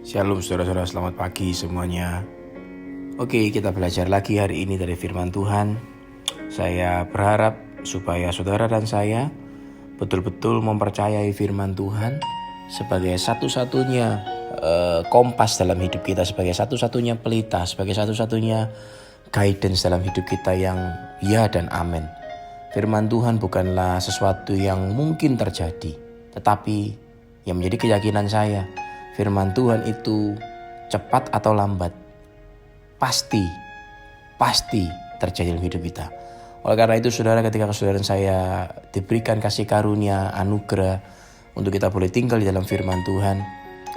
Shalom saudara-saudara, selamat pagi semuanya. Oke, kita belajar lagi hari ini dari firman Tuhan. Saya berharap supaya saudara dan saya betul-betul mempercayai firman Tuhan sebagai satu-satunya kompas dalam hidup kita, sebagai satu-satunya pelita, sebagai satu-satunya guidance dalam hidup kita yang ya dan amin. Firman Tuhan bukanlah sesuatu yang mungkin terjadi, tetapi yang menjadi keyakinan saya, firman Tuhan itu cepat atau lambat pasti terjadi dalam hidup kita. Oleh karena itu saudara, ketika saudara dan saya diberikan kasih karunia, anugerah untuk kita boleh tinggal di dalam firman Tuhan,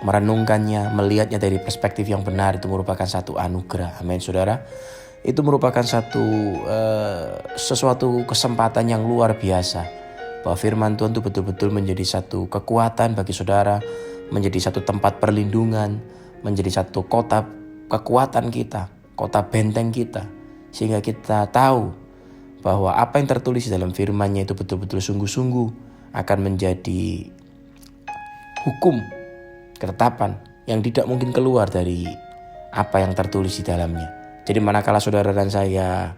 merenungkannya, melihatnya dari perspektif yang benar, itu merupakan satu anugerah. Amin saudara. Itu merupakan sesuatu kesempatan yang luar biasa, bahwa firman Tuhan itu betul-betul menjadi satu kekuatan bagi saudara, menjadi satu tempat perlindungan, menjadi satu kota kekuatan kita, kota benteng kita, sehingga kita tahu bahwa apa yang tertulis dalam firman-Nya itu betul-betul sungguh-sungguh akan menjadi hukum, ketetapan yang tidak mungkin keluar dari apa yang tertulis di dalamnya. Jadi manakala saudara dan saya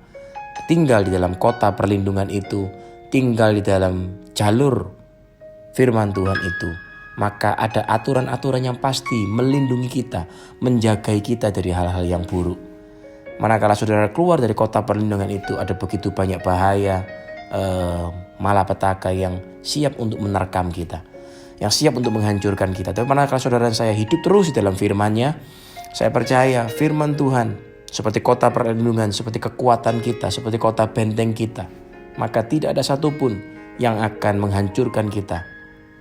tinggal di dalam kota perlindungan itu, tinggal di dalam jalur firman Tuhan itu, maka ada aturan-aturan yang pasti melindungi kita, menjagai kita dari hal-hal yang buruk. Manakala saudara keluar dari kota perlindungan itu, ada begitu banyak bahaya, malapetaka yang siap untuk menerkam kita, yang siap untuk menghancurkan kita. Tapi manakala saudara dan saya hidup terus di dalam firman-Nya, saya percaya firman Tuhan seperti kota perlindungan, seperti kekuatan kita, seperti kota benteng kita, maka tidak ada satupun yang akan menghancurkan kita.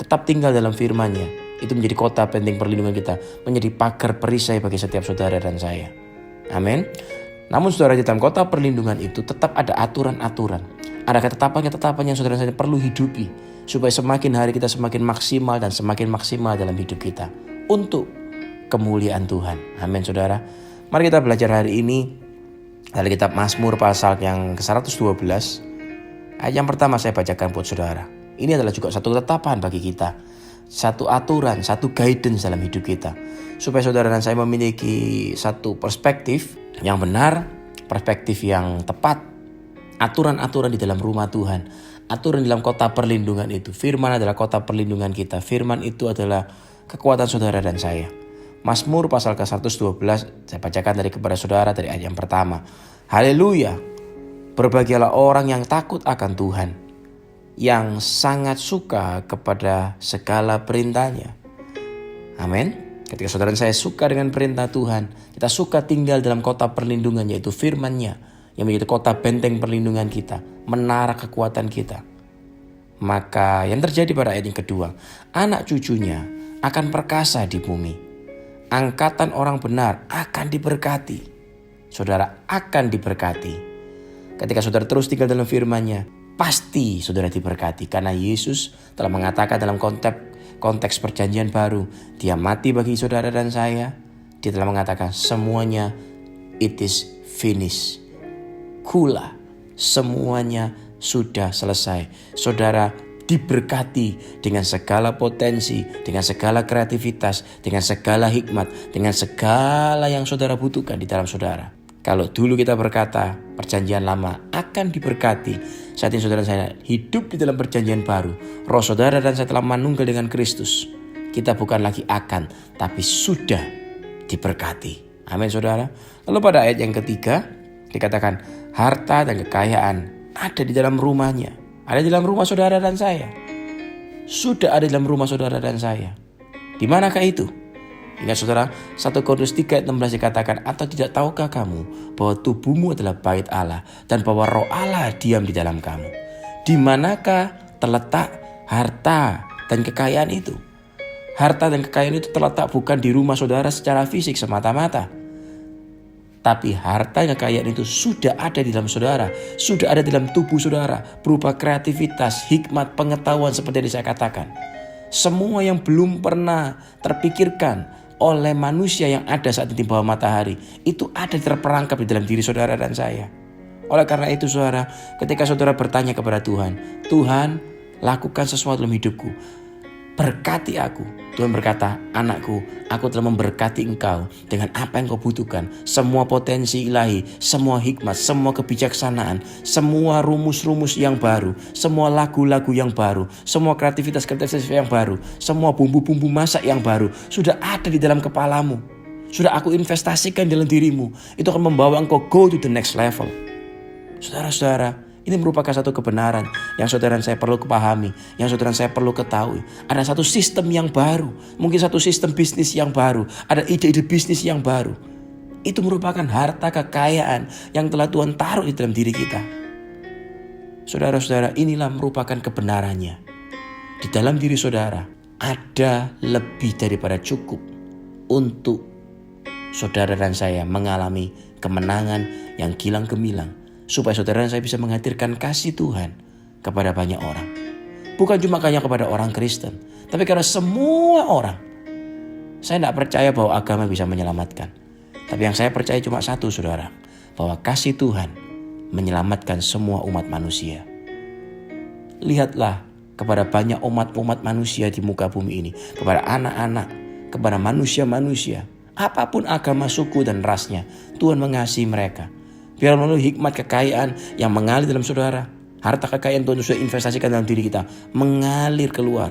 Tetap tinggal dalam firman-Nya, itu menjadi kota benteng perlindungan kita, menjadi pagar perisai bagi setiap saudara dan saya. Amin. Namun saudara, di dalam kota perlindungan itu tetap ada aturan-aturan, ada ketetapan-ketetapan yang saudara dan saya perlu hidupi, supaya semakin hari kita semakin maksimal dan semakin maksimal dalam hidup kita untuk kemuliaan Tuhan. Amin saudara. Mari kita belajar hari ini dari kitab Mazmur pasal yang ke-112. Ayat yang pertama saya bacakan buat saudara. Ini adalah juga satu ketetapan bagi kita, satu aturan, satu guidance dalam hidup kita, supaya saudara dan saya memiliki satu perspektif yang benar, perspektif yang tepat, aturan-aturan di dalam rumah Tuhan, aturan di dalam kota perlindungan itu. Firman adalah kota perlindungan kita, firman itu adalah kekuatan saudara dan saya. Mazmur pasal ke-112, saya bacakan kepada saudara dari ayat yang pertama. Haleluya, berbahagialah orang yang takut akan Tuhan, yang sangat suka kepada segala perintah-Nya. Amin. Ketika saudara dan saya suka dengan perintah Tuhan, kita suka tinggal dalam kota perlindungan, yaitu firman-Nya, yang menjadi kota benteng perlindungan kita, menara kekuatan kita. Maka yang terjadi pada ayat yang kedua, anak cucunya akan perkasa di bumi, angkatan orang benar akan diberkati. Saudara akan diberkati. Ketika saudara terus tinggal dalam firman-Nya, pasti saudara diberkati, karena Yesus telah mengatakan dalam konteks perjanjian baru, Dia mati bagi saudara dan saya. Dia telah mengatakan semuanya it is finished. Kula, semuanya sudah selesai. Saudara diberkati dengan segala potensi, dengan segala kreativitas, dengan segala hikmat, dengan segala yang saudara butuhkan di dalam saudara. Kalau dulu kita berkata perjanjian lama akan diberkati, saat ini saudara saya hidup di dalam perjanjian baru. Roh saudara dan saya telah manunggal dengan Kristus. Kita bukan lagi akan, tapi sudah diberkati. Amin saudara. Lalu pada ayat yang ketiga dikatakan harta dan kekayaan ada di dalam rumahnya. Ada di dalam rumah saudara dan saya. Sudah ada di dalam rumah saudara dan saya. Di manakah itu? Ingat saudara, 1 Korintus 3 ayat 16 dikatakan, atau tidak tahukah kamu bahwa tubuhmu adalah bait Allah dan bahwa roh Allah diam di dalam kamu? Di manakah terletak harta dan kekayaan itu? Harta dan kekayaan itu terletak bukan di rumah saudara secara fisik semata-mata, tapi harta dan kekayaan itu sudah ada di dalam saudara, sudah ada di dalam tubuh saudara, berupa kreativitas, hikmat, pengetahuan seperti yang saya katakan. Semua yang belum pernah terpikirkan oleh manusia yang ada saat ini di bawah matahari, itu ada terperangkap di dalam diri saudara dan saya. Oleh karena itu saudara, ketika saudara bertanya kepada Tuhan, Tuhan lakukan sesuatu dalam hidupku, berkati aku. Tuhan berkata, anakku, aku telah memberkati engkau dengan apa yang kau butuhkan. Semua potensi ilahi, semua hikmat, semua kebijaksanaan, semua rumus-rumus yang baru, semua lagu-lagu yang baru, semua kreativitas-kreativitas yang baru, semua bumbu-bumbu masak yang baru sudah ada di dalam kepalamu. Sudah aku investasikan dalam dirimu. Itu akan membawa engkau go to the next level. Saudara-saudara, ini merupakan satu kebenaran yang saudara dan saya perlu kepahami, yang saudara dan saya perlu ketahui. Ada satu sistem yang baru, mungkin satu sistem bisnis yang baru, ada ide-ide bisnis yang baru. Itu merupakan harta kekayaan yang telah Tuhan taruh di dalam diri kita. Saudara-saudara, inilah merupakan kebenarannya. Di dalam diri saudara ada lebih daripada cukup untuk saudara dan saya mengalami kemenangan yang gilang gemilang. Supaya saudara dan saya bisa menghadirkan kasih Tuhan kepada banyak orang. Bukan cuma hanya kepada orang Kristen, tapi karena semua orang. Saya tidak percaya bahwa agama bisa menyelamatkan. Tapi yang saya percaya cuma satu, saudara. Bahwa kasih Tuhan menyelamatkan semua umat manusia. Lihatlah kepada banyak umat-umat manusia di muka bumi ini. Kepada anak-anak, kepada manusia-manusia. Apapun agama, suku, dan rasnya, Tuhan mengasihi mereka. Biar melalui hikmat kekayaan yang mengalir dalam saudara. Harta kekayaan Tuhan sudah investasikan dalam diri kita. Mengalir keluar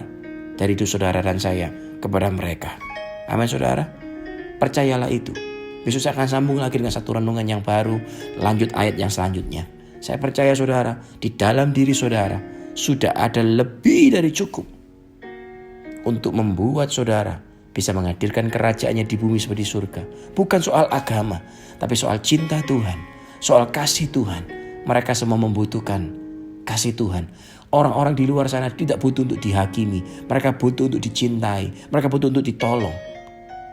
dari itu saudara dan saya kepada mereka. Amin saudara. Percayalah itu. Besok saya akan sambung lagi dengan satu renungan yang baru. Lanjut ayat yang selanjutnya. Saya percaya saudara, di dalam diri saudara sudah ada lebih dari cukup. Untuk membuat saudara bisa menghadirkan kerajaannya di bumi seperti surga. Bukan soal agama, tapi soal cinta Tuhan. Soal kasih Tuhan. Mereka semua membutuhkan kasih Tuhan. Orang-orang di luar sana tidak butuh untuk dihakimi. Mereka butuh untuk dicintai. Mereka butuh untuk ditolong.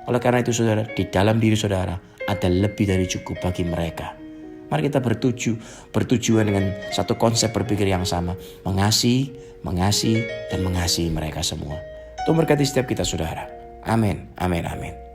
Oleh karena itu saudara, di dalam diri saudara ada lebih dari cukup bagi mereka. Mari kita bertujuan dengan satu konsep berpikir yang sama. Mengasihi, dan mengasihi mereka semua. Tuhan berkati setiap kita saudara. Amin, amin, amin.